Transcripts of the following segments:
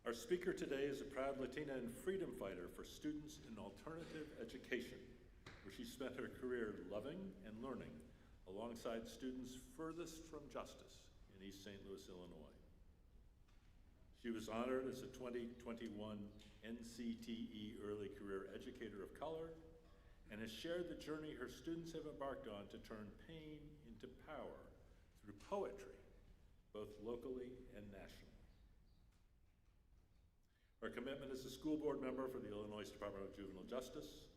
Our speaker today is a proud Latina and freedom fighter for students in alternative education, where she spent her career loving and learning alongside students furthest from justice in East St. Louis, Illinois. She was honored as a 2021 NCTE Early Career Educator of Color and has shared the journey her students have embarked on to turn pain into power through poetry, both locally and nationally. Her commitment as a school board member for the Illinois Department of Juvenile Justice,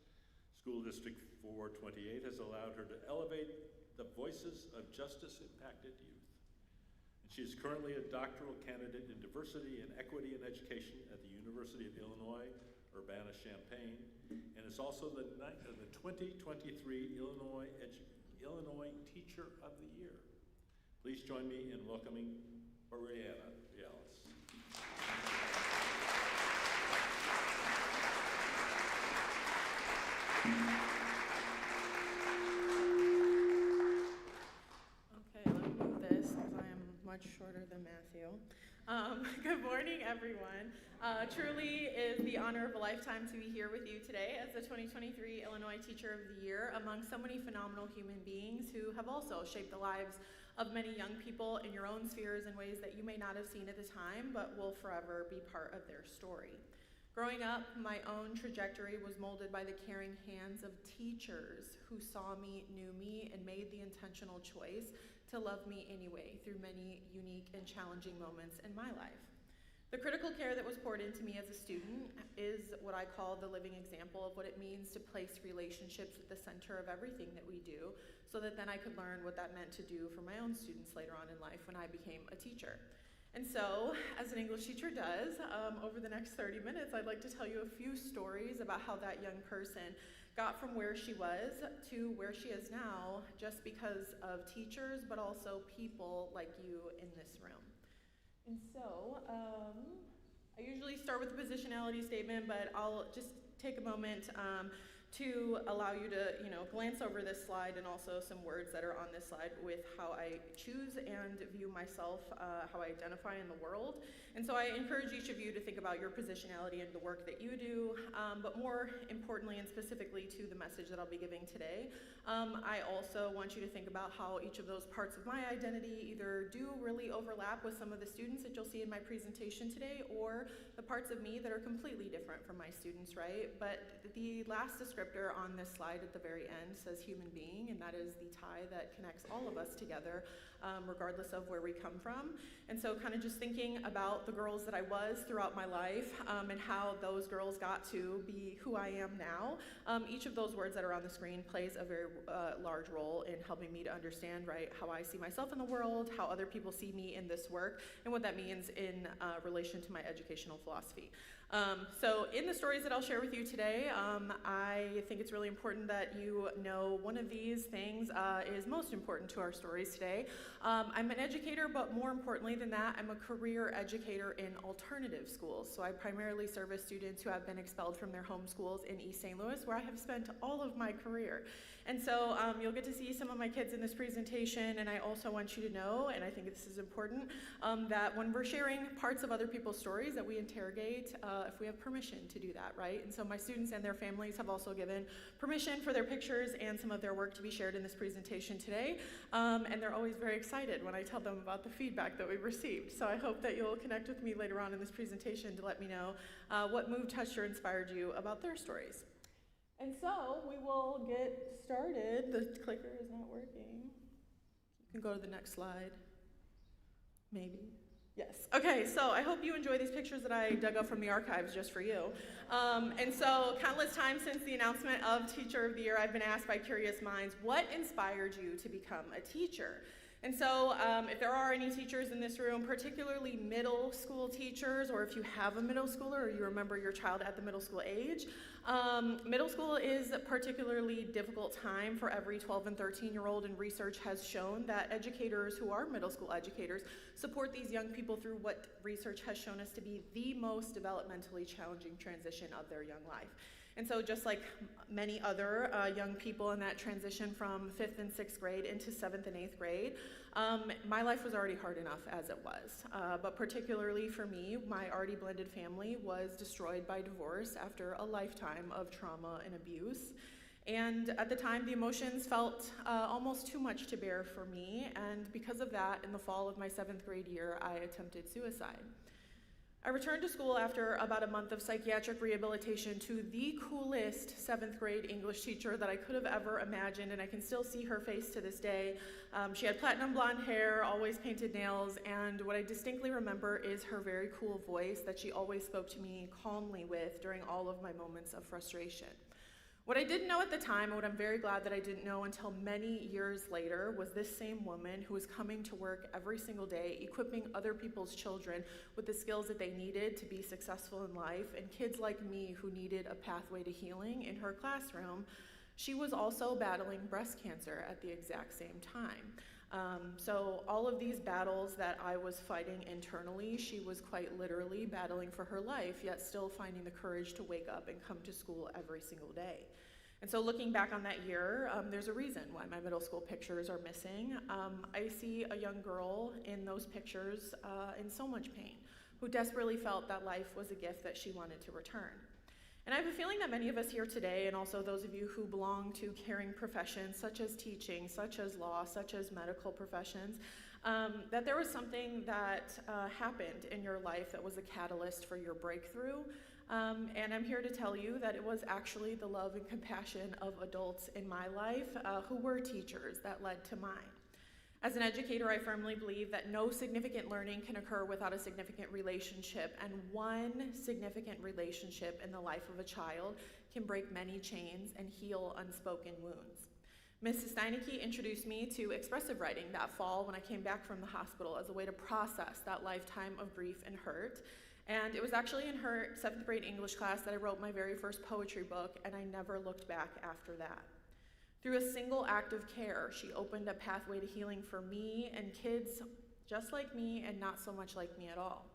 School District 428 has allowed her to elevate the voices of justice-impacted youth. And she is currently a doctoral candidate in diversity and equity in education at the University of Illinois, Urbana-Champaign, and is also the 2023 Illinois Teacher of the Year. Please join me in welcoming Brianna Bialis. Okay, let me move this because I am much shorter than Matthew. Good morning, everyone. Truly is the honor of a lifetime to be here with you today as the 2023 Illinois Teacher of the Year among so many phenomenal human beings who have also shaped the lives of many young people in your own spheres in ways that you may not have seen at the time, but will forever be part of their story. Growing up, my own trajectory was molded by the caring hands of teachers who saw me, knew me, and made the intentional choice to love me anyway through many unique and challenging moments in my life. The critical care that was poured into me as a student is what I call the living example of what it means to place relationships at the center of everything that we do, so that then I could learn what that meant to do for my own students later on in life when I became a teacher. And so, as an English teacher does, over the next 30 minutes, I'd like to tell you a few stories about how that young person got from where she was to where she is now, just because of teachers, but also people like you in this room. And so, I usually start with the positionality statement, but I'll just take a moment to allow you to, glance over this slide and also some words that are on this slide with how I choose and view myself, how I identify in the world. And so I encourage each of you to think about your positionality and the work that you do, but more importantly and specifically to the message that I'll be giving today. I also want you to think about how each of those parts of my identity either do really overlap with some of the students that you'll see in my presentation today, or the parts of me that are completely different from my students, right? But the last descriptor on this slide at the very end says human being, and that is the tie that connects all of us together, regardless of where we come from. And so kind of just thinking about the girls that I was throughout my life, and how those girls got to be who I am now. Each of those words that are on the screen plays a very large role in helping me to understand, right, how I see myself in the world, how other people see me in this work, and what that means in relation to my educational philosophy. So in the stories that I'll share with you today, I think it's really important that you know one of these things is most important to our stories today. I'm an educator, but more importantly than that, I'm a career educator in alternative schools. So I primarily service students who have been expelled from their home schools in East St. Louis, where I have spent all of my career. And so you'll get to see some of my kids in this presentation, and I also want you to know, and I think this is important, that when we're sharing parts of other people's stories, that we interrogate if we have permission to do that, right? And so my students and their families have also given permission for their pictures and some of their work to be shared in this presentation today, and they're always very excited when I tell them about the feedback that we've received. So I hope that you'll connect with me later on in this presentation to let me know what moved, touched, or inspired you about their stories. And so we will get started. The clicker is not working. You can go to the next slide. Maybe. Yes. Okay, so I hope you enjoy these pictures that I dug up from the archives just for you. And so countless times since the announcement of Teacher of the Year, I've been asked by curious minds, what inspired you to become a teacher? And so if there are any teachers in this room, particularly middle school teachers, or if you have a middle schooler or you remember your child at the middle school age, middle school is a particularly difficult time for every 12 and 13-year-old, and research has shown that educators who are middle school educators support these young people through what research has shown us to be the most developmentally challenging transition of their young life. And so just like many other young people in that transition from 5th and 6th grade into 7th and 8th grade, my life was already hard enough as it was. But particularly for me, my already blended family was destroyed by divorce after a lifetime of trauma and abuse. And at the time, the emotions felt almost too much to bear for me, and because of that, in the fall of my 7th grade year, I attempted suicide. I returned to school after about a month of psychiatric rehabilitation to the coolest 7th grade English teacher that I could have ever imagined, and I can still see her face to this day. She had platinum blonde hair, always painted nails, and what I distinctly remember is her very cool voice that she always spoke to me calmly with during all of my moments of frustration. What I didn't know at the time, and what I'm very glad that I didn't know until many years later, was this same woman who was coming to work every single day, equipping other people's children with the skills that they needed to be successful in life, and kids like me who needed a pathway to healing in her classroom. She was also battling breast cancer at the exact same time. So all of these battles that I was fighting internally, she was quite literally battling for her life, yet still finding the courage to wake up and come to school every single day. And so looking back on that year, there's a reason why my middle school pictures are missing. I see a young girl in those pictures in so much pain, who desperately felt that life was a gift that she wanted to return. And I have a feeling that many of us here today, and also those of you who belong to caring professions such as teaching, such as law, such as medical professions, that there was something that happened in your life that was a catalyst for your breakthrough. And I'm here to tell you that it was actually the love and compassion of adults in my life who were teachers that led to mine. As an educator, I firmly believe that no significant learning can occur without a significant relationship, and one significant relationship in the life of a child can break many chains and heal unspoken wounds. Mrs. Steinecke introduced me to expressive writing that fall when I came back from the hospital as a way to process that lifetime of grief and hurt. And it was actually in her 7th grade English class that I wrote my very first poetry book, and I never looked back after that. Through a single act of care, she opened a pathway to healing for me and kids just like me and not so much like me at all.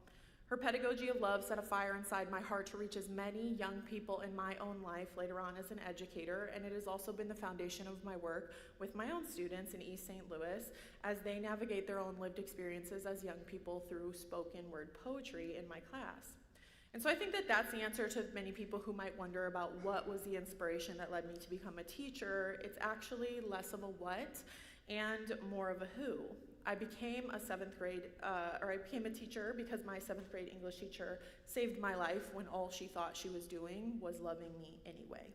Her pedagogy of love set a fire inside my heart to reach as many young people in my own life later on as an educator, and it has also been the foundation of my work with my own students in East St. Louis as they navigate their own lived experiences as young people through spoken word poetry in my class. And so I think that that's the answer to many people who might wonder about what was the inspiration that led me to become a teacher. It's actually less of a what and more of a who. I became a teacher because my 7th grade English teacher saved my life when all she thought she was doing was loving me anyway.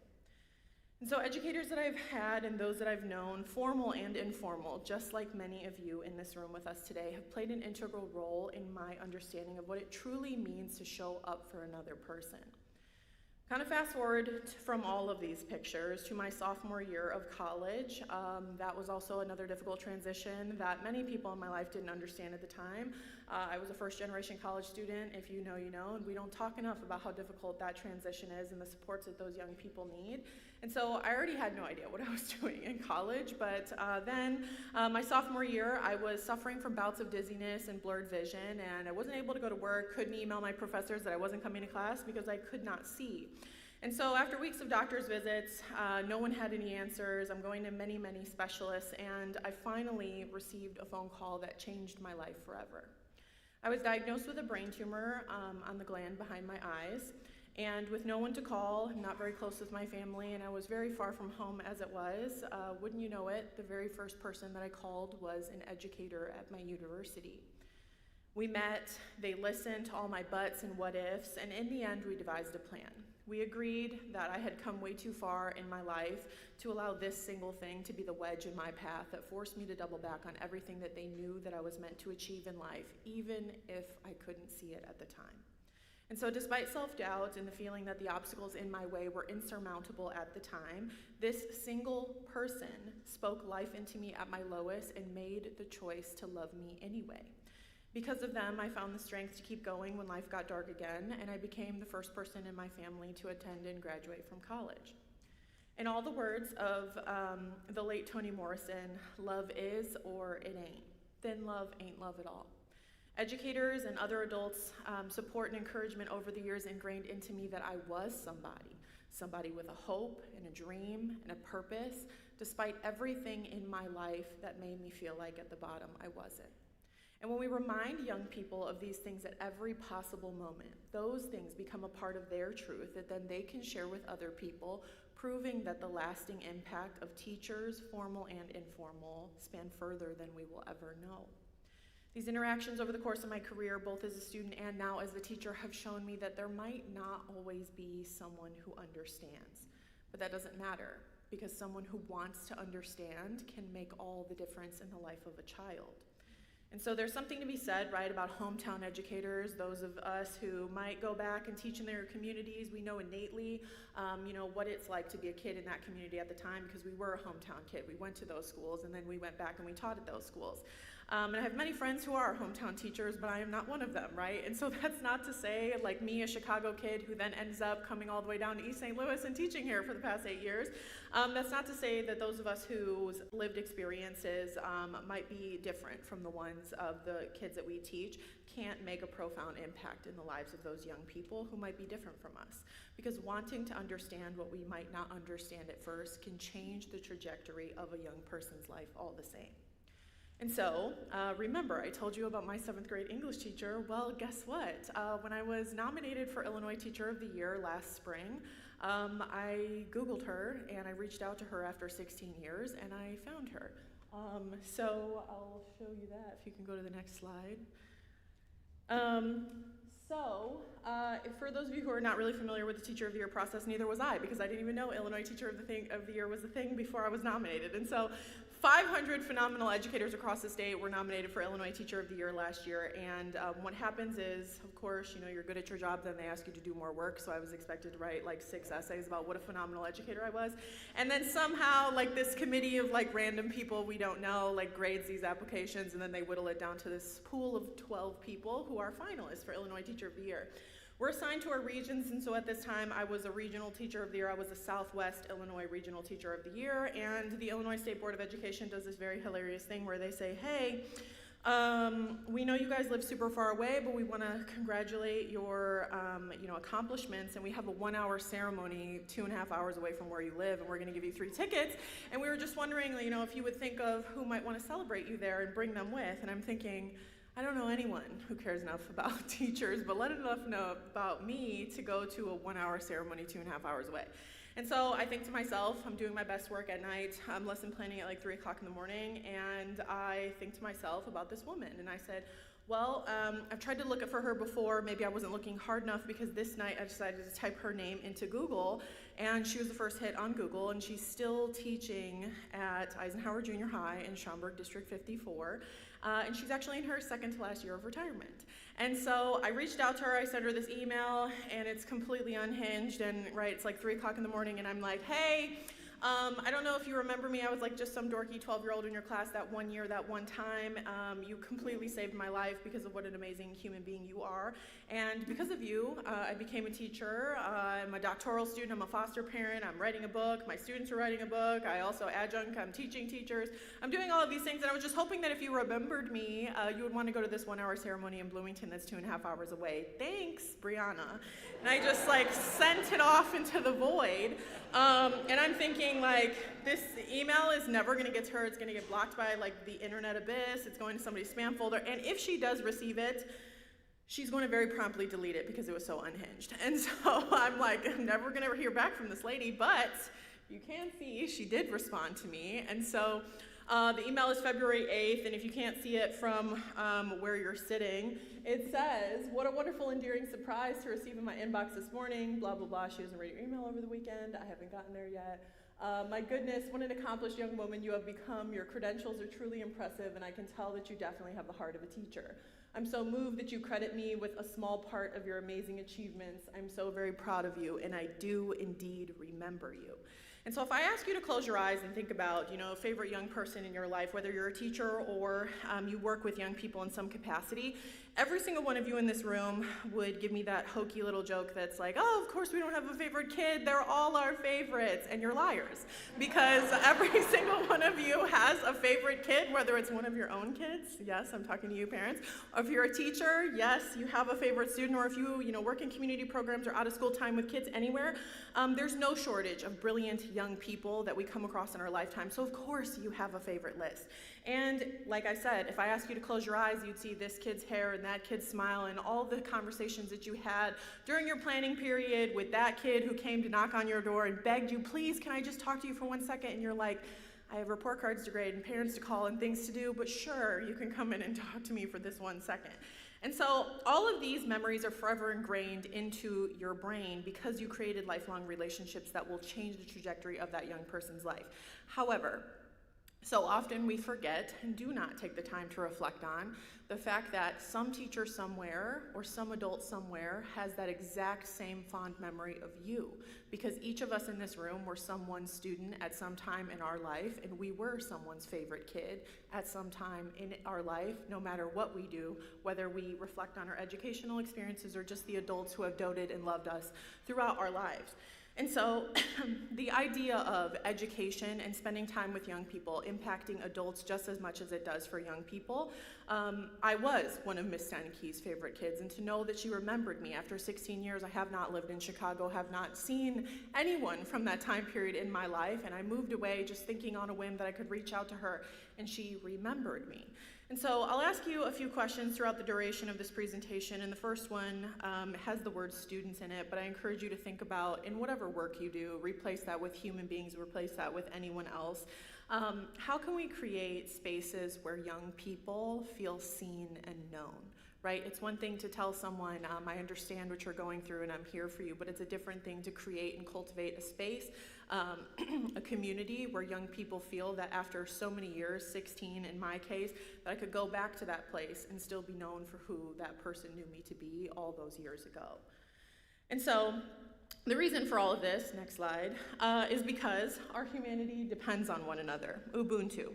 And so educators that I've had and those that I've known, formal and informal, just like many of you in this room with us today, have played an integral role in my understanding of what it truly means to show up for another person. Kind of fast forward from all of these pictures to my sophomore year of college. That was also another difficult transition that many people in my life didn't understand at the time. I was a first-generation college student, if you know, you know, and we don't talk enough about how difficult that transition is and the supports that those young people need. And so I already had no idea what I was doing in college, but then my sophomore year, I was suffering from bouts of dizziness and blurred vision, and I wasn't able to go to work, couldn't email my professors that I wasn't coming to class because I could not see. And so after weeks of doctor's visits, no one had any answers. I'm going to many, many specialists, and I finally received a phone call that changed my life forever. I was diagnosed with a brain tumor on the gland behind my eyes, and with no one to call, not very close with my family, and I was very far from home as it was, wouldn't you know it, the very first person that I called was an educator at my university. We met, they listened to all my buts and what ifs, and in the end we devised a plan. We agreed that I had come way too far in my life to allow this single thing to be the wedge in my path that forced me to double back on everything that they knew that I was meant to achieve in life, even if I couldn't see it at the time. And so despite self-doubt and the feeling that the obstacles in my way were insurmountable at the time, this single person spoke life into me at my lowest and made the choice to love me anyway. Because of them, I found the strength to keep going when life got dark again, and I became the first person in my family to attend and graduate from college. In all the words of the late Toni Morrison, love is or it ain't. Then love ain't love at all. Educators and other adults' support and encouragement over the years ingrained into me that I was somebody. somebody with a hope and a dream and a purpose, despite everything in my life that made me feel like at the bottom I wasn't. And when we remind young people of these things at every possible moment, those things become a part of their truth that then they can share with other people, proving that the lasting impact of teachers, formal and informal, span further than we will ever know. These interactions over the course of my career, both as a student and now as a teacher, have shown me that there might not always be someone who understands. But that doesn't matter, because someone who wants to understand can make all the difference in the life of a child. And so there's something to be said, right, about hometown educators, those of us who might go back and teach in their communities. We know innately, what it's like to be a kid in that community at the time, because we were a hometown kid. We went to those schools, and then we went back and we taught at those schools. And I have many friends who are hometown teachers, but I am not one of them, right? And so that's not to say, like me, a Chicago kid who then ends up coming all the way down to East St. Louis and teaching here for the past 8 years. That's not to say that those of us whose lived experiences might be different from the ones of the kids that we teach can't make a profound impact in the lives of those young people who might be different from us. Because wanting to understand what we might not understand at first can change the trajectory of a young person's life all the same. And so, remember, I told you about my 7th grade English teacher. Well, guess what? When I was nominated for Illinois Teacher of the Year last spring, I Googled her and I reached out to her after 16 years and I found her. So I'll show you that if you can go to the next slide. For those of you who are not really familiar with the Teacher of the Year process, neither was I, because I didn't even know Illinois Teacher of the Year was a thing before I was nominated. And so 500 phenomenal educators across the state were nominated for Illinois Teacher of the Year last year. And what happens is, of course, you're good at your job, then they ask you to do more work. So I was expected to write like 6 essays about what a phenomenal educator I was. And then somehow this committee of random people we don't know grades these applications, and then they whittle it down to this pool of 12 people who are finalists for Illinois Teacher of the Year. We're assigned to our regions, and so at this time I was a regional teacher of the year. I was a Southwest Illinois regional teacher of the year, and the Illinois State Board of Education does this very hilarious thing where they say, hey, we know you guys live super far away, but we want to congratulate your accomplishments, and we have a 1-hour ceremony 2.5 hours away from where you live, and we're going to give you 3 tickets, and we were just wondering, if you would think of who might want to celebrate you there and bring them with. And I'm thinking, I don't know anyone who cares enough about teachers, but let enough know about me to go to a 1-hour ceremony 2.5 hours away. And so I think to myself, I'm doing my best work at night. I'm lesson planning at 3 o'clock in the morning, and I think to myself about this woman. And I said, well, I've tried to look for her before. Maybe I wasn't looking hard enough, because this night I decided to type her name into Google, and she was the first hit on Google, and she's still teaching at Eisenhower Junior High in Schaumburg District 54. And she's actually in her 2nd to last year of retirement. And so I reached out to her, I sent her this email, and it's completely unhinged, and it's 3 o'clock in the morning, and I'm like, hey, I don't know if you remember me. I was just some dorky 12-year-old in your class that one year, that one time. You completely saved my life because of what an amazing human being you are. And because of you, I became a teacher. I'm a doctoral student. I'm a foster parent. I'm writing a book. My students are writing a book. I also adjunct. I'm teaching teachers. I'm doing all of these things, and I was just hoping that if you remembered me, you would want to go to this 1-hour ceremony in Bloomington that's 2.5 hours away. Thanks, Brianna. And I just sent it off into the void. And I'm thinking, this email is never going to get to her. It's going to get blocked by the internet abyss. It's going to somebody's spam folder. And if she does receive it, she's going to very promptly delete it because it was so unhinged. And so I'm I'm never going to hear back from this lady. But you can see she did respond to me. And so the email is February 8th. And if you can't see it from where you're sitting, it says, what a wonderful, endearing surprise to receive in my inbox this morning. Blah, blah, blah. She doesn't read your email over the weekend. I haven't gotten there yet. My goodness, what an accomplished young woman you have become. Your credentials are truly impressive, and I can tell that you definitely have the heart of a teacher. I'm so moved that you credit me with a small part of your amazing achievements. I'm so very proud of you, and I do indeed remember you. And so if I ask you to close your eyes and think about, a favorite young person in your life, whether you're a teacher or you work with young people in some capacity, every single one of you in this room would give me that hokey little joke that's like, oh, of course we don't have a favorite kid, they're all our favorites, and you're liars. Because every single one of you has a favorite kid, whether it's one of your own kids, yes, I'm talking to you parents, or if you're a teacher, yes, you have a favorite student, or if you work in community programs or out of school time with kids anywhere, there's no shortage of brilliant young people that we come across in our lifetime, so of course you have a favorite list. And like I said, if I ask you to close your eyes, you'd see this kid's hair and that kid's smile and all the conversations that you had during your planning period with that kid who came to knock on your door and begged you, please, can I just talk to you for 1 second? And you're like, I have report cards to grade and parents to call and things to do, but sure, you can come in and talk to me for this 1 second. And so all of these memories are forever ingrained into your brain because you created lifelong relationships that will change the trajectory of that young person's life. However, so often we forget and do not take the time to reflect on the fact that some teacher somewhere or some adult somewhere has that exact same fond memory of you, because each of us in this room were someone's student at some time in our life, and we were someone's favorite kid at some time in our life, no matter what we do, whether we reflect on our educational experiences or just the adults who have doted and loved us throughout our lives. And so the idea of education and spending time with young people impacting adults just as much as it does for young people, I was one of Miss Steinke's favorite kids, and to know that she remembered me after 16 years, I have not lived in Chicago, have not seen anyone from that time period in my life, and I moved away just thinking on a whim that I could reach out to her, and she remembered me. And so I'll ask you a few questions throughout the duration of this presentation, and the first one has the word students in it, but I encourage you to think about, in whatever work you do, replace that with human beings, replace that with anyone else. How can we create spaces where young people feel seen and known? Right? It's one thing to tell someone, I understand what you're going through and I'm here for you, but it's a different thing to create and cultivate a space, a community where young people feel that after so many years, 16 in my case, that I could go back to that place and still be known for who that person knew me to be all those years ago. And so the reason for all of this, next slide, is because our humanity depends on one another, Ubuntu.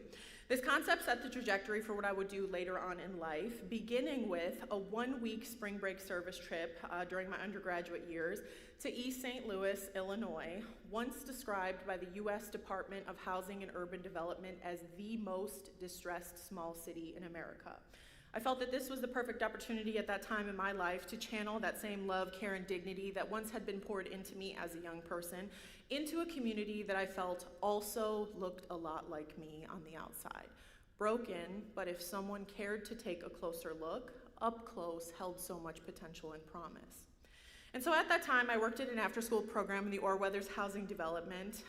This concept set the trajectory for what I would do later on in life, beginning with a 1-week spring break service trip during my undergraduate years to East St. Louis, Illinois, once described by the U.S. Department of Housing and Urban Development as the most distressed small city in America. I felt that this was the perfect opportunity at that time in my life to channel that same love, care, and dignity that once had been poured into me as a young person into a community that I felt also looked a lot like me on the outside. Broken, but if someone cared to take a closer look, up close held so much potential and promise. And so at that time, I worked at an after-school program in the Orweathers Housing Development,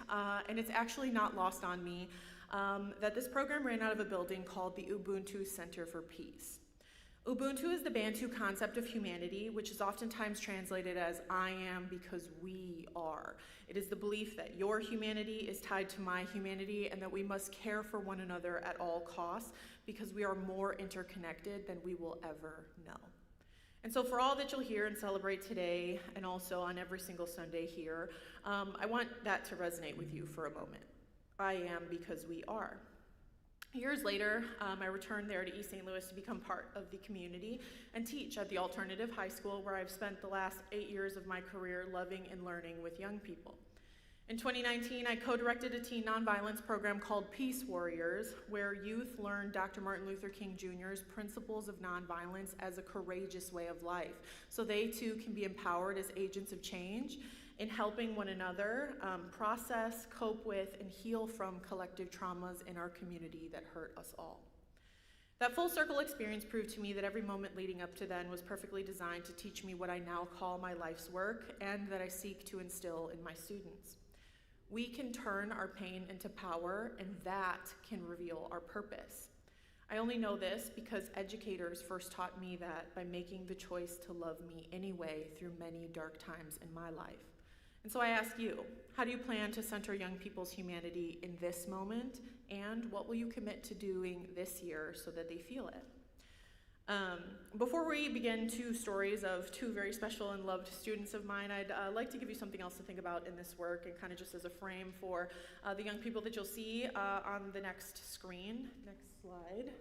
and it's actually not lost on me that this program ran out of a building called the Ubuntu Center for Peace. Ubuntu is the Bantu concept of humanity, which is oftentimes translated as I am because we are. It is the belief that your humanity is tied to my humanity and that we must care for one another at all costs because we are more interconnected than we will ever know. And so for all that you'll hear and celebrate today, and also on every single Sunday here, I want that to resonate with you for a moment. I am because we are. Years later, I returned there to East St. Louis to become part of the community and teach at the alternative high school where I've spent the last 8 years of my career loving and learning with young people. In 2019, I co-directed a teen nonviolence program called Peace Warriors, where youth learned Dr. Martin Luther King Jr.'s principles of nonviolence as a courageous way of life, so they too can be empowered as agents of change in helping one another process, cope with, and heal from collective traumas in our community that hurt us all. That full circle experience proved to me that every moment leading up to then was perfectly designed to teach me what I now call my life's work and that I seek to instill in my students. We can turn our pain into power, and that can reveal our purpose. I only know this because educators first taught me that by making the choice to love me anyway through many dark times in my life. And so I ask you, how do you plan to center young people's humanity in this moment, and what will you commit to doing this year so that they feel it? Before we begin two stories of two very special and loved students of mine, I'd like to give you something else to think about in this work, and kind of just as a frame for the young people that you'll see on the next screen. Next slide.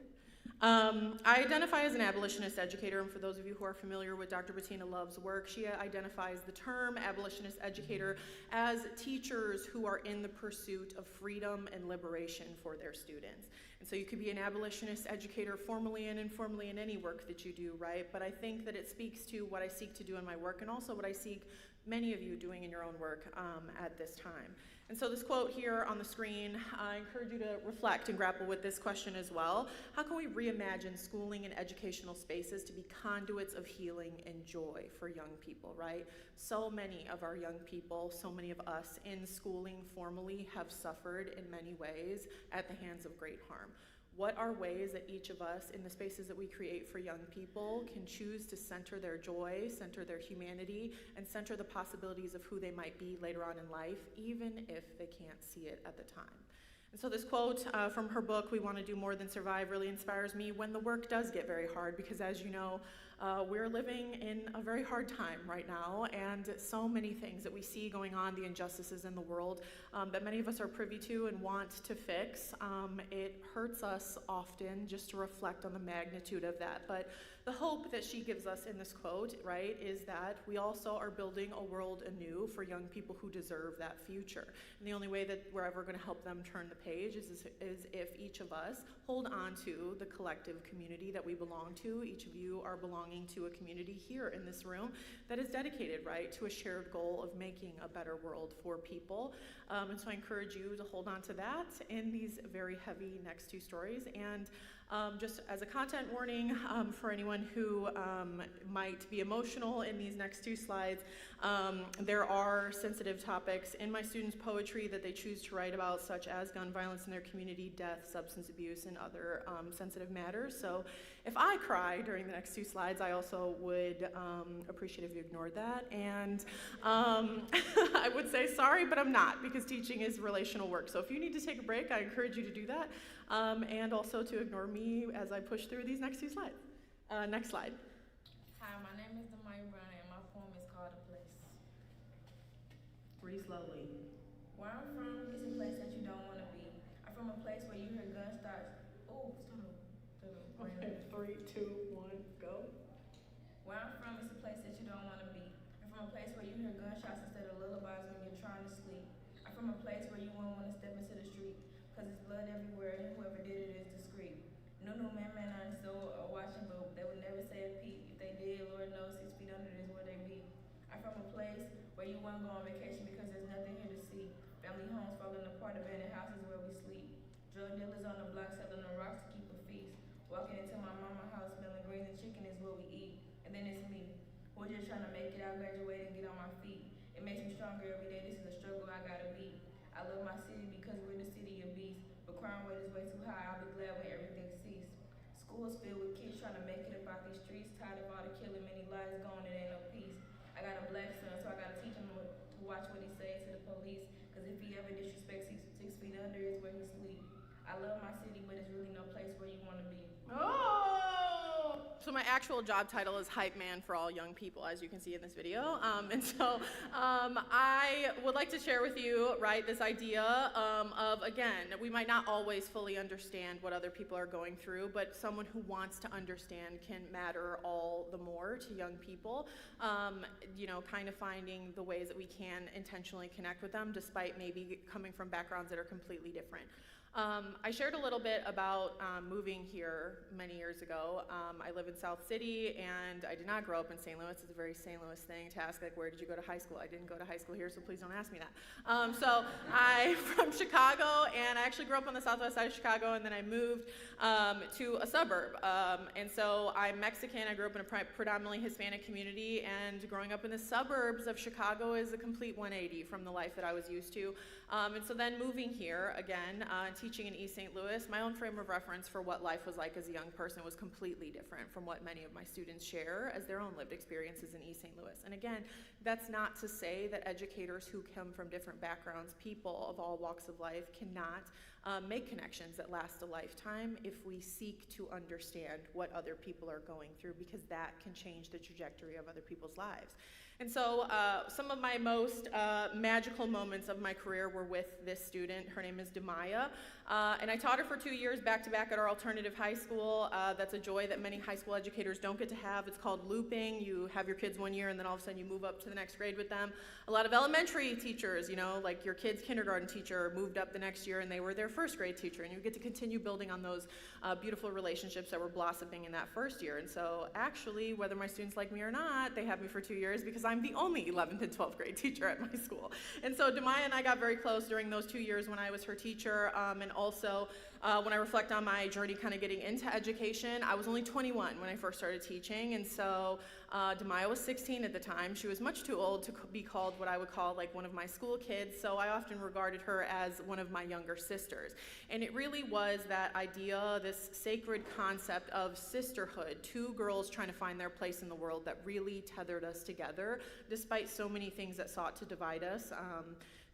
I identify as an abolitionist educator, and for those of you who are familiar with Dr. Bettina Love's work, she identifies the term abolitionist educator as teachers who are in the pursuit of freedom and liberation for their students. And so you could be an abolitionist educator formally and informally in any work that you do, right? But I think that it speaks to what I seek to do in my work, and also what I seek many of you doing in your own work at this time. And so this quote here on the screen, I encourage you to reflect and grapple with this question as well. How can we reimagine schooling and educational spaces to be conduits of healing and joy for young people, right? So many of our young people, so many of us in schooling formally have suffered in many ways at the hands of great harm. What are ways that each of us in the spaces that we create for young people can choose to center their joy, center their humanity, and center the possibilities of who they might be later on in life, even if they can't see it at the time? And so this quote from her book, We Want to Do More Than Survive, really inspires me when the work does get very hard, because as you know, we're living in a very hard time right now, and so many things that we see going on, the injustices in the world that many of us are privy to and want to fix. It hurts us often just to reflect on the magnitude of that. But the hope that she gives us in this quote, right, is that we also are building a world anew for young people who deserve that future. And the only way that we're ever going to help them turn the page is if each of us hold on to the collective community that we belong to. Each of you are belonging to a community here in this room that is dedicated, right, to a shared goal of making a better world for people. And so I encourage you to hold on to that in these very heavy next two stories. And just as a content warning for anyone who might be emotional in these next two slides, there are sensitive topics in my students' poetry that they choose to write about, such as gun violence in their community, death, substance abuse, and other sensitive matters. So if I cry during the next two slides, I also would appreciate if you ignored that. And I would say sorry, but I'm not, because teaching is relational work. So if you need to take a break, I encourage you to do that, and also to ignore me as I push through these next two slides. Next slide. Hi, my name is Demaya Brown, and my poem is called A Place. Breathe slowly. Where I'm from is a place that you don't want to be. I'm from a place where you hear gunshots. Oh, stop. Okay, 3, 2, 1, go. Where I'm from is a place that you don't want to be. I'm from a place where you hear gunshots instead of lullabies when you're trying to sleep. I'm from a place where you won't want to step into the street, because there's blood everywhere and whoever did it is discreet. No man on so or watching, but they would never say a peep. If they did, Lord knows 6 feet under is where they be. I'm from a place where you won't go on vacation because there's nothing here to see. Family homes falling apart, abandoned houses where we sleep. Drug dealers on the block selling the rocks to keep a feast. Walking into my mama's house smelling greens and chicken is what we eat. And then it's me, who's just trying to make it out, graduate, and get on my feet. It makes me stronger every day. This is a struggle I gotta beat. I love my city because we're the city of beasts. But crime rate is way too high. I'll be glad when everything ceases. Schools filled with kids trying to make it up out these streets. Tired of all the killing, many lives gone, it ain't no peace. I got a black son, so I gotta teach him to watch what he says to the police. Cause if he ever disrespects 6 feet under is where he sleep. I love my city, but it's really no place where you wanna be. Oh! So my actual job title is Hype Man for all young people, as you can see in this video. And so I would like to share with you, right, this idea of, again, we might not always fully understand what other people are going through, but someone who wants to understand can matter all the more to young people. You know, kind of finding the ways that we can intentionally connect with them, despite maybe coming from backgrounds that are completely different. I shared a little bit about moving here many years ago. I live in South City, and I did not grow up in St. Louis. It's a very St. Louis thing to ask, like, where did you go to high school? I didn't go to high school here, so please don't ask me that. So I'm from Chicago, and I actually grew up on the southwest side of Chicago, and then I moved to a suburb. And so I'm Mexican. I grew up in a predominantly Hispanic community, and growing up in the suburbs of Chicago is a complete 180 from the life that I was used to. And so then moving here, again, teaching in East St. Louis, my own frame of reference for what life was like as a young person was completely different from what many of my students share as their own lived experiences in East St. Louis. And again, that's not to say that educators who come from different backgrounds, people of all walks of life, cannot make connections that last a lifetime if we seek to understand what other people are going through, because that can change the trajectory of other people's lives. And so some of my most magical moments of my career were with this student. Her name is Demaya, and I taught her for 2 years back to back at our alternative high school. That's a joy that many high school educators don't get to have. It's called looping. You have your kids 1 year and then all of a sudden you move up to the next grade with them. A lot of elementary teachers, you know, like your kid's kindergarten teacher moved up the next year and they were their first grade teacher, and you get to continue building on those beautiful relationships that were blossoming in that first year. And so actually, whether my students like me or not, they have me for 2 years because I'm the only 11th and 12th grade teacher at my school. And so Demaya and I got very close during those 2 years when I was her teacher, and also when I reflect on my journey kind of getting into education, I was only 21 when I first started teaching, and so Demaya was 16 at the time. She was much too old to be called what I would call like one of my school kids, so I often regarded her as one of my younger sisters. And it really was that idea, this sacred concept of sisterhood, two girls trying to find their place in the world, that really tethered us together, despite so many things that sought to divide us.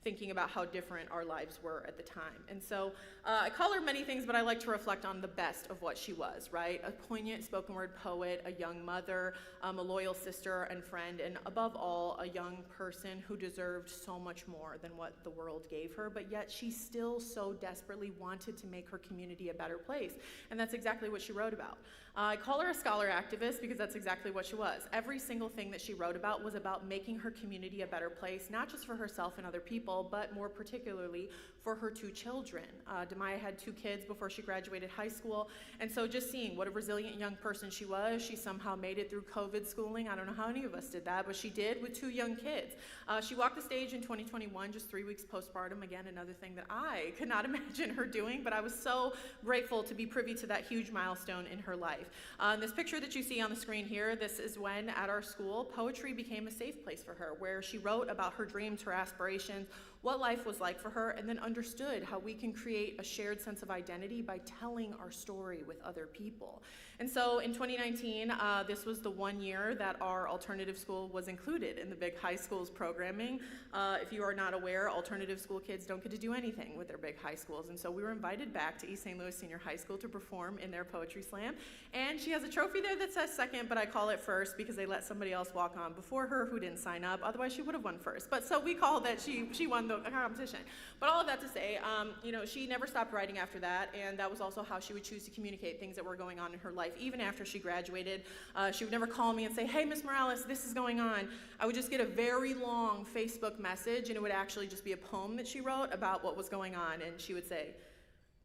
Thinking about how different our lives were at the time. And so I call her many things, but I like to reflect on the best of what she was, right? A poignant spoken word poet, a young mother, a loyal sister and friend, and above all, a young person who deserved so much more than what the world gave her, but yet she still so desperately wanted to make her community a better place. And that's exactly what she wrote about. I call her a scholar activist because that's exactly what she was. Every single thing that she wrote about was about making her community a better place, not just for herself and other people, but more particularly for her two children. Demaya had 2 kids before she graduated high school, and so just seeing what a resilient young person she was, she somehow made it through COVID schooling. I don't know how any of us did that, but she did with 2 young kids. She walked the stage in 2021, just 3 weeks postpartum. Again, another thing that I could not imagine her doing, but I was so grateful to be privy to that huge milestone in her life. This picture that you see on the screen here, this is when at our school, poetry became a safe place for her, where she wrote about her dreams, her aspirations, what life was like for her, and then understood how we can create a shared sense of identity by telling our story with other people. And so in 2019, this was the 1 year that our alternative school was included in the Big High Schools programming. If you are not aware, alternative school kids don't get to do anything with their Big High Schools, and so we were invited back to East St. Louis Senior High School to perform in their poetry slam. And she has a trophy there that says second, but I call it first because they let somebody else walk on before her who didn't sign up. Otherwise, she would have won first. But so we call that she won the competition. But all of that to say, she never stopped writing after that, and that was also how she would choose to communicate things that were going on in her life. Even after she graduated, she would never call me and say, "Hey, Miss Morales, this is going on." I would just get a very long Facebook message, and it would actually just be a poem that she wrote about what was going on, and she would say,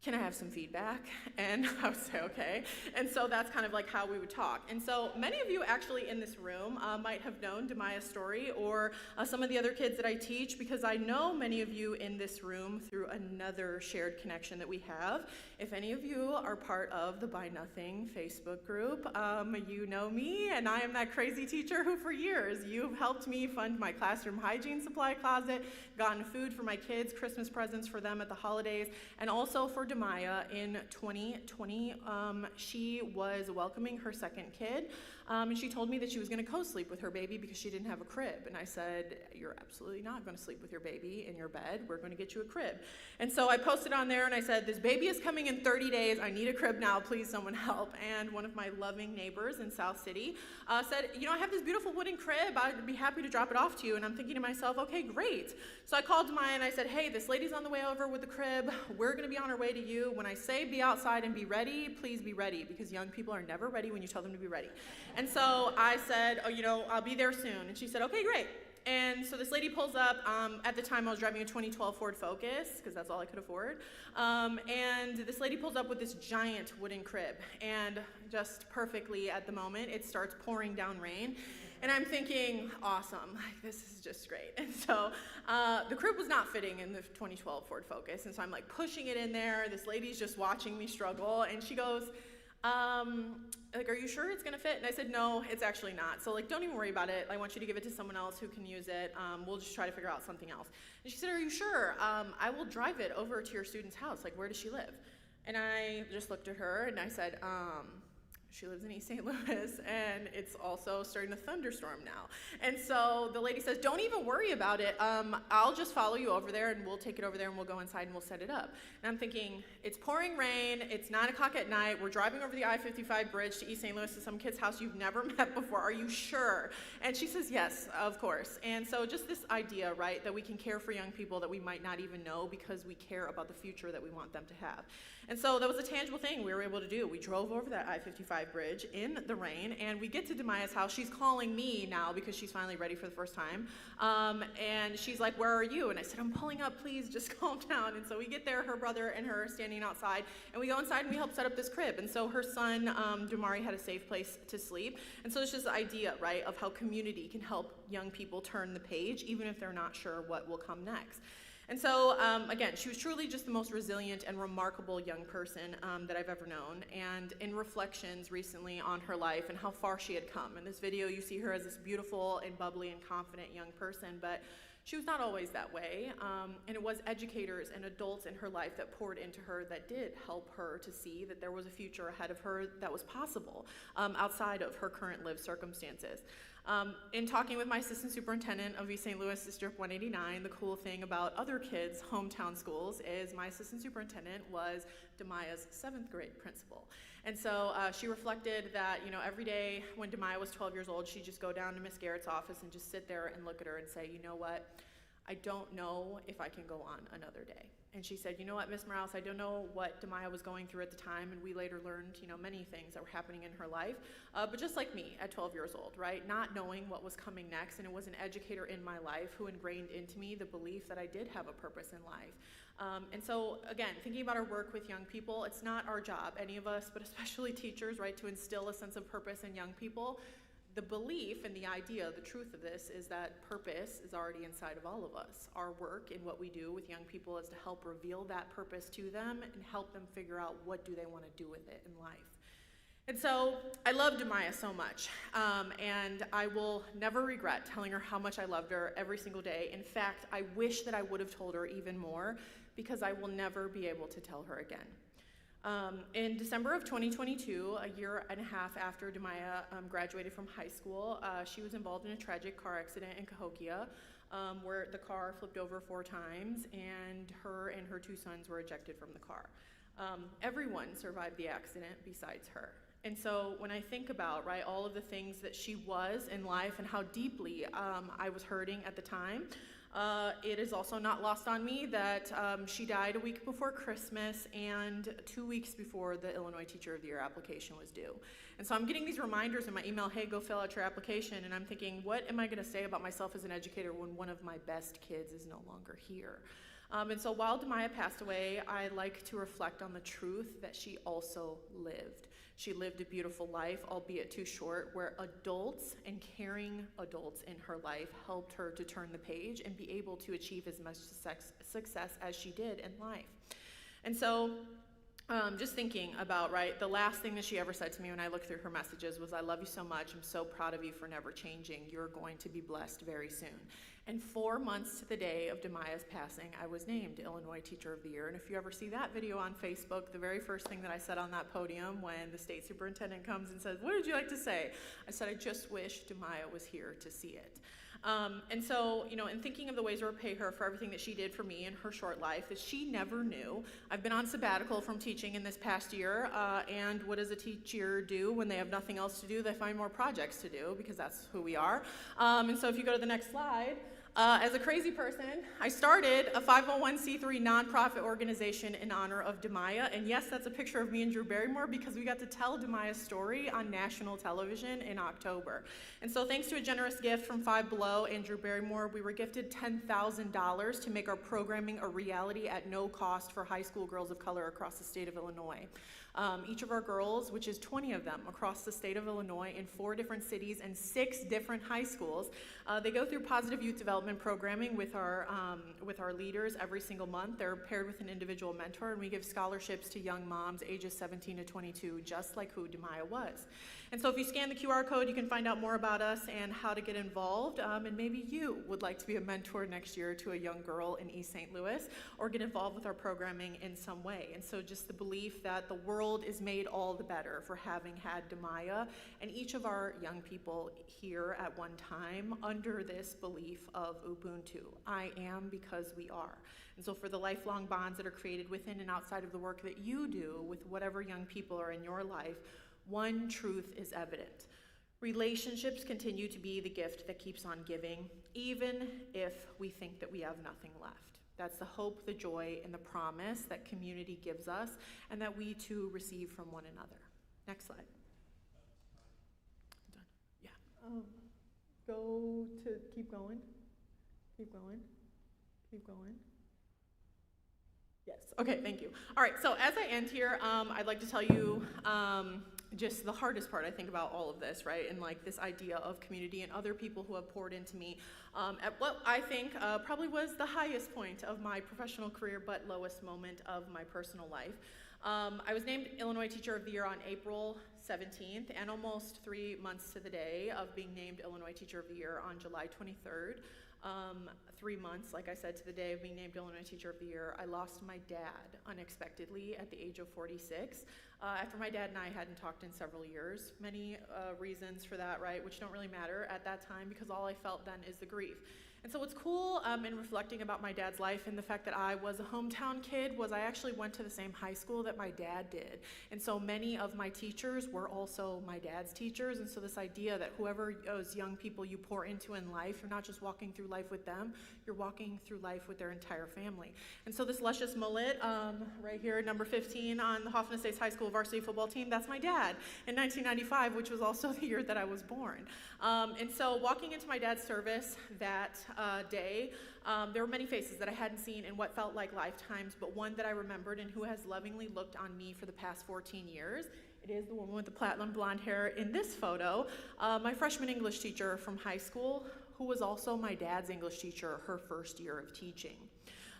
"Can I have some feedback?" And I would say, okay. And so that's kind of like how we would talk. And so many of you actually in this room might have known Demaya's story, or some of the other kids that I teach, because I know many of you in this room through another shared connection that we have. If any of you are part of the Buy Nothing Facebook group, you know me, and I am that crazy teacher who for years you've helped me fund my classroom hygiene supply closet, gotten food for my kids, Christmas presents for them at the holidays, and also for Demaya in 2020, she was welcoming her second kid, and she told me that she was going to co-sleep with her baby because she didn't have a crib. And I said, "You're absolutely not going to sleep with your baby in your bed. We're going to get you a crib." And so I posted on there and I said, "This baby is coming in 30 days. I need a crib now. Please, someone help." And one of my loving neighbors in South City said, "I have this beautiful wooden crib. I'd be happy to drop it off to you." And I'm thinking to myself, okay, great. So I called Demaya and I said, "Hey, this lady's on the way over with the crib. We're going to be on our way to you. When I say be outside and be ready, please be ready, because young people are never ready when you tell them to be ready." And so I said, "I'll be there soon." And she said, "Okay, great." And so this lady pulls up. At the time I was driving a 2012 Ford Focus because that's all I could afford. And this lady pulls up with this giant wooden crib, and just perfectly at the moment it starts pouring down rain. And I'm thinking, awesome, this is just great. And so the crib was not fitting in the 2012 Ford Focus, and so I'm like pushing it in there. This lady's just watching me struggle, and she goes, like, are you sure it's gonna fit? And I said, no, it's actually not. So like, don't even worry about it. I want you to give it to someone else who can use it. We'll just try to figure out something else. And she said, are you sure? I will drive it over to your student's house. Like, where does she live? And I just looked at her and I said, she lives in East St. Louis, and it's also starting to thunderstorm now. And so the lady says, don't even worry about it. I'll just follow you over there, and we'll take it over there, and we'll go inside, and we'll set it up. And I'm thinking, it's pouring rain. It's 9 o'clock at night. We're driving over the I-55 bridge to East St. Louis to some kid's house you've never met before. Are you sure? And she says, yes, of course. And so just this idea, right, that we can care for young people that we might not even know because we care about the future that we want them to have. And so that was a tangible thing we were able to do. We drove over that I-55 bridge in the rain, and we get to Demaya's house. She's calling me now because she's finally ready for the first time. And she's like, where are you? And I said, I'm pulling up, please, just calm down. And so we get there, her brother and her are standing outside, and we go inside and we help set up this crib. And so her son, Damari, had a safe place to sleep. And so it's just the idea, right, of how community can help young people turn the page, even if they're not sure what will come next. And so, again, she was truly just the most resilient and remarkable young person that I've ever known. And in reflections recently on her life and how far she had come. In this video, you see her as this beautiful and bubbly and confident young person, but she was not always that way. And it was educators and adults in her life that poured into her that did help her to see that there was a future ahead of her that was possible outside of her current lived circumstances. In talking with my assistant superintendent of East St. Louis District 189, the cool thing about other kids' hometown schools is my assistant superintendent was Demaya's 7th grade principal. And so she reflected that, you know, every day when Demaya was 12 years old, she'd just go down to Miss Garrett's office and just sit there and look at her and say, you know what, I don't know if I can go on another day. And she said, you know what, Miss Morales, I don't know what Demaya was going through at the time, and we later learned, you know, many things that were happening in her life. But just like me at 12 years old, right, not knowing what was coming next, and it was an educator in my life who ingrained into me the belief that I did have a purpose in life. And so, again, thinking about our work with young people, it's not our job, any of us, but especially teachers, right, to instill a sense of purpose in young people. The belief and the idea, the truth of this is that purpose is already inside of all of us. Our work and what we do with young people is to help reveal that purpose to them and help them figure out what do they want to do with it in life. And so I love Demaya so much, and I will never regret telling her how much I loved her every single day. In fact, I wish that I would have told her even more because I will never be able to tell her again. In December of 2022, a year and a half after Demaya graduated from high school, she was involved in a tragic car accident in Cahokia where the car flipped over 4 times and her 2 sons were ejected from the car. Everyone survived the accident besides her. And so when I think about, right, all of the things that she was in life and how deeply I was hurting at the time, it is also not lost on me that she died a week before Christmas and 2 weeks before the Illinois Teacher of the Year application was due. And so I'm getting these reminders in my email, hey, go fill out your application, and I'm thinking, what am I gonna say about myself as an educator when one of my best kids is no longer here? And so while Demaya passed away, I like to reflect on the truth that she also lived. She lived a beautiful life, albeit too short, where adults and caring adults in her life helped her to turn the page and be able to achieve as much success as she did in life. And so just thinking about, right, the last thing that she ever said to me when I looked through her messages was, I love you so much, I'm so proud of you for never changing, you're going to be blessed very soon. And 4 months to the day of Demaya's passing, I was named Illinois Teacher of the Year. And if you ever see that video on Facebook, the very first thing that I said on that podium when the state superintendent comes and says, what would you like to say? I said, I just wish Demaya was here to see it. And so, you know, in thinking of the ways to repay her for everything that she did for me in her short life, that she never knew. I've been on sabbatical from teaching in this past year, and what does a teacher do when they have nothing else to do? They find more projects to do, because that's who we are. And so if you go to the next slide, as a crazy person, I started a 501c3 nonprofit organization in honor of Demaya, and yes, that's a picture of me and Drew Barrymore because we got to tell Demaya's story on national television in October. And so thanks to a generous gift from Five Below and Drew Barrymore, we were gifted $10,000 to make our programming a reality at no cost for high school girls of color across the state of Illinois. Each of our girls, which is 20 of them across the state of Illinois in 4 different cities and 6 different high schools, they go through positive youth development development programming with our leaders every single month. They're paired with an individual mentor, and we give scholarships to young moms ages 17 to 22, just like who Demaya was. And so if you scan the QR code, you can find out more about us and how to get involved. And maybe you would like to be a mentor next year to a young girl in East St. Louis, or get involved with our programming in some way. And so just the belief that the world is made all the better for having had Demaya and each of our young people here at one time under this belief of Ubuntu. I am because we are. And so for the lifelong bonds that are created within and outside of the work that you do with whatever young people are in your life, one truth is evident. Relationships continue to be the gift that keeps on giving, even if we think that we have nothing left. That's the hope, the joy, and the promise that community gives us, and that we too receive from one another. Next slide. Done. Yeah. Go to, keep going. Keep going. Keep going. Yes. Okay, thank you. All right, so as I end here, I'd like to tell you just the hardest part, I think, about all of this, right? And like this idea of community and other people who have poured into me at what I think probably was the highest point of my professional career, but lowest moment of my personal life. I was named Illinois Teacher of the Year on April 17th, and almost 3 months to the day of being named Illinois Teacher of the Year on July 23rd. 3 months, like I said, to the day of being named Illinois Teacher of the Year, I lost my dad unexpectedly at the age of 46. After my dad and I hadn't talked in several years. Many reasons for that, right, which don't really matter at that time because all I felt then is the grief. And so what's cool in reflecting about my dad's life and the fact that I was a hometown kid was I actually went to the same high school that my dad did. And so many of my teachers were also my dad's teachers. And so this idea that whoever those young people you pour into in life, you're not just walking through life with them, you're walking through life with their entire family. And so this luscious mullet right here, number 15 on the Hoffman Estates High School varsity football team, that's my dad in 1995, which was also the year that I was born. And so walking into my dad's service that day, there were many faces that I hadn't seen in what felt like lifetimes, but one that I remembered and who has lovingly looked on me for the past 14 years. It is the woman with the platinum blonde hair in this photo, my freshman English teacher from high school, who was also my dad's English teacher her first year of teaching.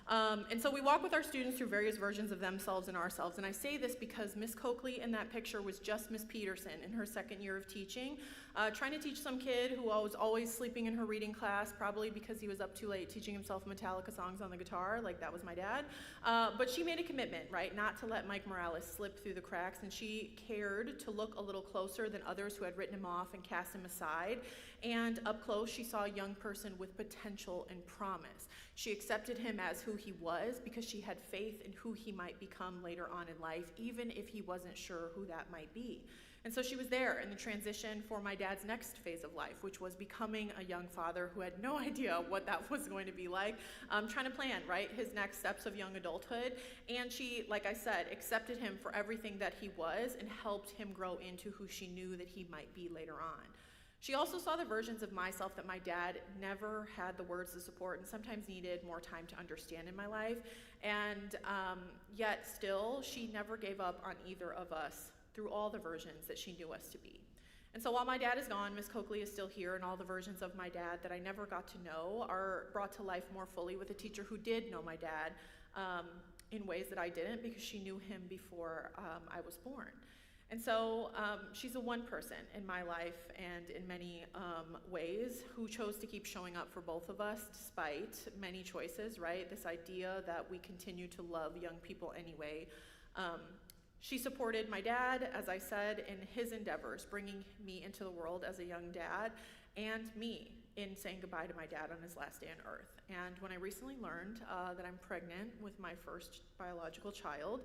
And so we walk with our students through various versions of themselves and ourselves. And I say this because Miss Coakley in that picture was just Miss Peterson in her second year of teaching, trying to teach some kid who was always sleeping in her reading class, probably because he was up too late teaching himself Metallica songs on the guitar, like that was my dad. But she made a commitment, right, not to let Mike Morales slip through the cracks, and she cared to look a little closer than others who had written him off and cast him aside. And up close, she saw a young person with potential and promise. She accepted him as who he was because she had faith in who he might become later on in life, even if he wasn't sure who that might be. And so she was there in the transition for my dad's next phase of life, which was becoming a young father who had no idea what that was going to be like, trying to plan, right, his next steps of young adulthood. And she, like I said, accepted him for everything that he was and helped him grow into who she knew that he might be later on. She also saw the versions of myself that my dad never had the words to support and sometimes needed more time to understand in my life. And yet still, she never gave up on either of us through all the versions that she knew us to be. And so while my dad is gone, Miss Coakley is still here, and all the versions of my dad that I never got to know are brought to life more fully with a teacher who did know my dad in ways that I didn't because she knew him before I was born. And so she's a one person in my life and in many ways who chose to keep showing up for both of us despite many choices, right? This idea that we continue to love young people anyway. She supported my dad, as I said, in his endeavors, bringing me into the world as a young dad, and me in saying goodbye to my dad on his last day on earth. And when I recently learned that I'm pregnant with my first biological child,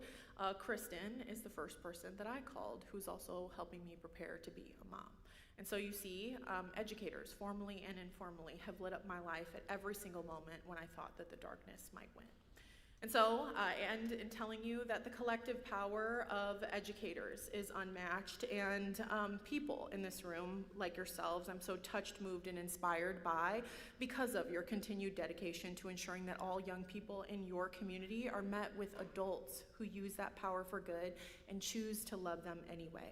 Kristen is the first person that I called, who's also helping me prepare to be a mom. And so you see, educators, formally and informally, have lit up my life at every single moment when I thought that the darkness might win. And so I end in telling you that the collective power of educators is unmatched, and people in this room, like yourselves, I'm so touched, moved, and inspired by because of your continued dedication to ensuring that all young people in your community are met with adults who use that power for good and choose to love them anyway.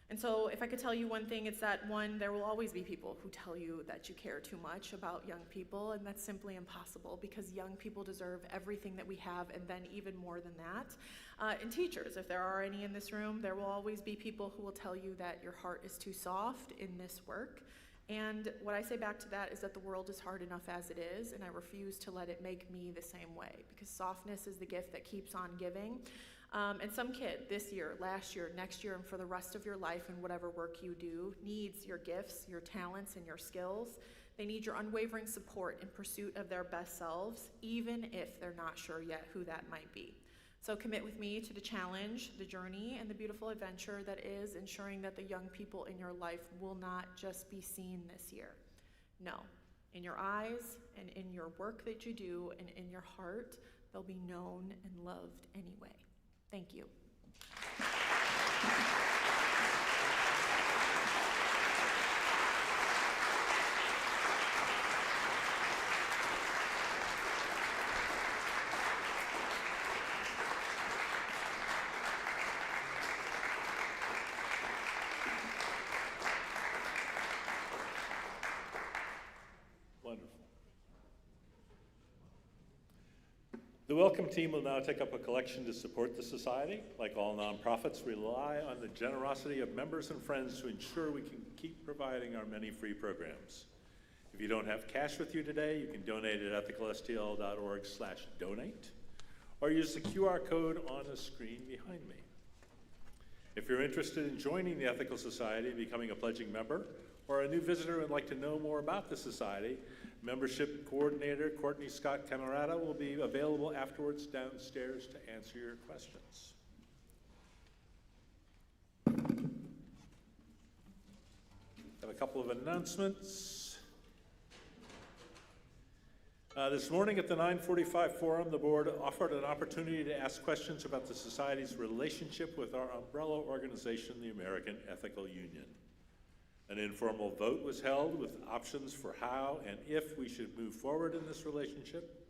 And so if I could tell you one thing, it's that one, there will always be people who tell you that you care too much about young people, and that's simply impossible because young people deserve everything that we have and then even more than that. And teachers, if there are any in this room, there will always be people who will tell you that your heart is too soft in this work. And what I say back to that is that the world is hard enough as it is, and I refuse to let it make me the same way, because softness is the gift that keeps on giving. And some kid this year, last year, next year, and for the rest of your life and whatever work you do needs your gifts, your talents, and your skills. They need your unwavering support in pursuit of their best selves, even if they're not sure yet who that might be. So commit with me to the challenge, the journey, and the beautiful adventure that is ensuring that the young people in your life will not just be seen this year. No, in your eyes and in your work that you do and in your heart, they'll be known and loved anyway. Thank you. Wonderful. The Welcome team will now take up a collection to support the Society. Like all nonprofits, we rely on the generosity of members and friends to ensure we can keep providing our many free programs. If you don't have cash with you today, you can donate at ethicalstl.org/donate, or use the QR code on the screen behind me. If you're interested in joining the Ethical Society and becoming a pledging member, or a new visitor and would like to know more about the Society, Membership Coordinator Courtney Scott Camerata will be available afterwards downstairs to answer your questions. I have a couple of announcements. This morning at the 9:45 forum, the board offered an opportunity to ask questions about the Society's relationship with our umbrella organization, the American Ethical Union. An informal vote was held with options for how and if we should move forward in this relationship.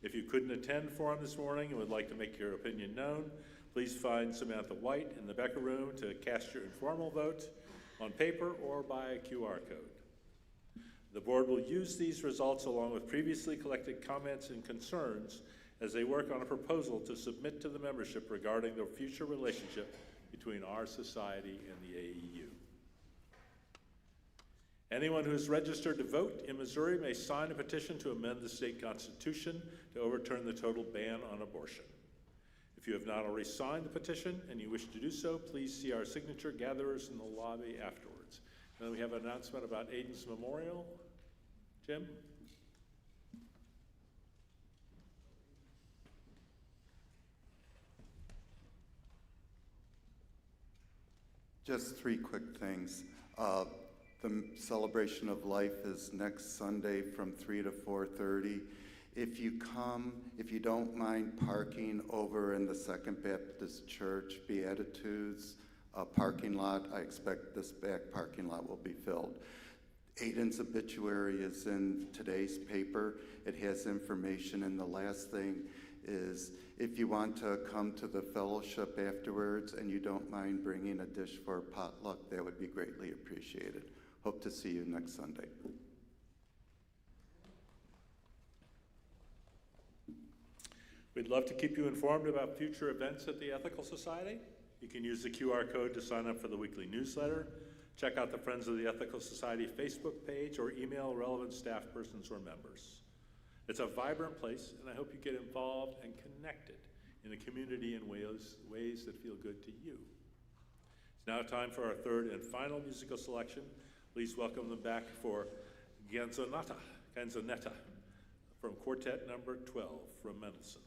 If you couldn't attend forum this morning and would like to make your opinion known, please find Samantha White in the Becker Room to cast your informal vote on paper or by a QR code. The board will use these results along with previously collected comments and concerns as they work on a proposal to submit to the membership regarding the future relationship between our society and the AEU. Anyone who is registered to vote in Missouri may sign a petition to amend the state constitution to overturn the total ban on abortion. If you have not already signed the petition and you wish to do so, please see our signature gatherers in the lobby afterwards. And then we have an announcement about Aiden's memorial. Jim? Just three quick things. The celebration of life is next Sunday from 3 to 4:30. If you come, if you don't mind parking over in the Second Baptist Church Beatitudes parking lot, I expect this back parking lot will be filled. Aiden's obituary is in today's paper. It has information, and the last thing is if you want to come to the fellowship afterwards and you don't mind bringing a dish for potluck, that would be greatly appreciated. Hope to see you next Sunday. We'd love to keep you informed about future events at the Ethical Society. You can use the QR code to sign up for the weekly newsletter, check out the Friends of the Ethical Society Facebook page, or email relevant staff persons or members. It's a vibrant place, and I hope you get involved and connected in the community in ways that feel good to you. It's now time for our third and final musical selection. Please welcome them back for Canzonetta from Quartet number 12 from Mendelssohn.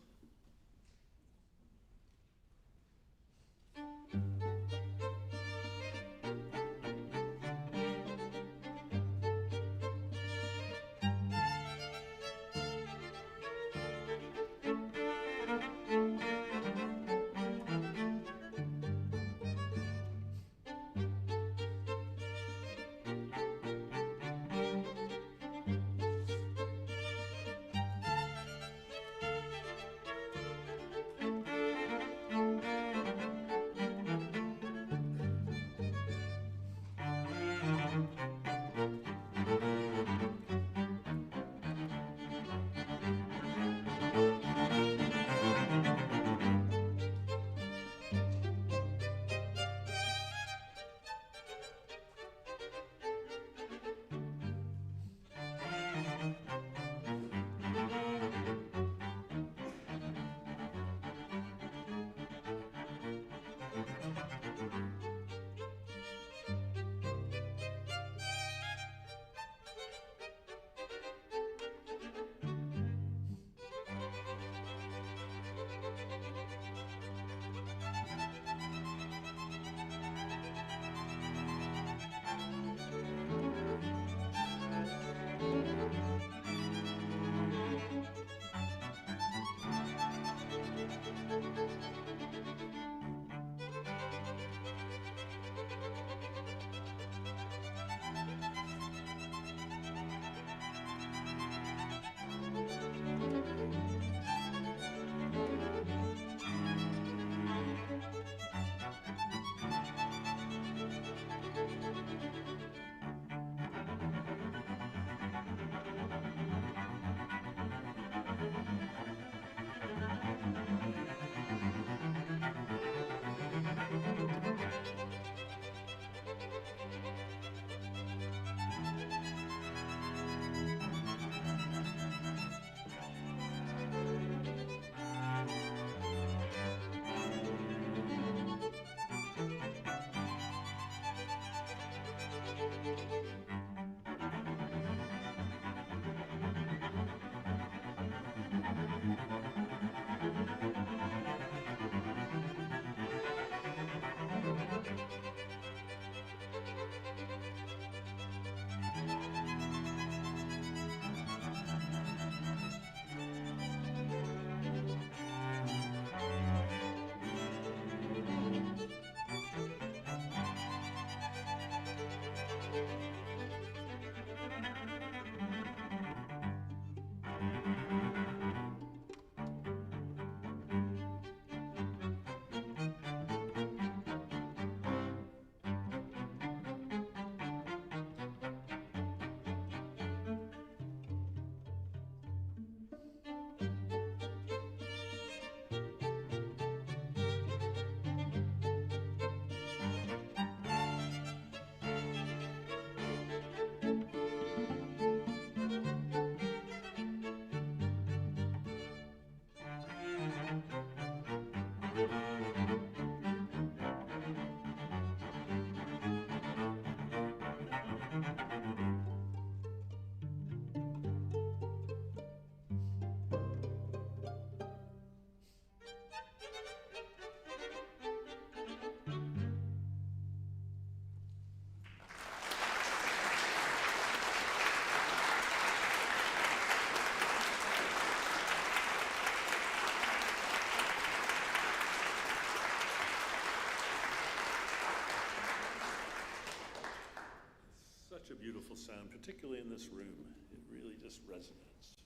Such a beautiful sound, particularly in this room. It really just resonates.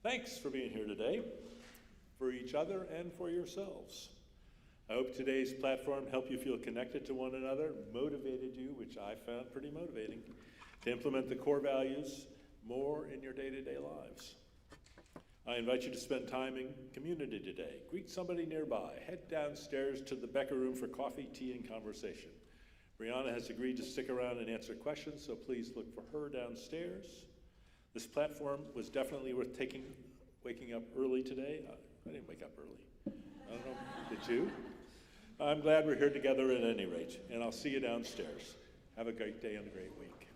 Thanks for being here today, for each other and for yourselves. I hope today's platform helped you feel connected to one another, motivated you, which I found pretty motivating, to implement the core values more in your day-to-day lives. I invite you to spend time in community today. Greet somebody nearby. Head downstairs to the Becker Room for coffee, tea, and conversation. Brianna has agreed to stick around and answer questions, so please look for her downstairs. This platform was definitely worth waking up early today. I didn't wake up early. I don't know, did you? I'm glad we're here together at any rate, and I'll see you downstairs. Have a great day and a great week.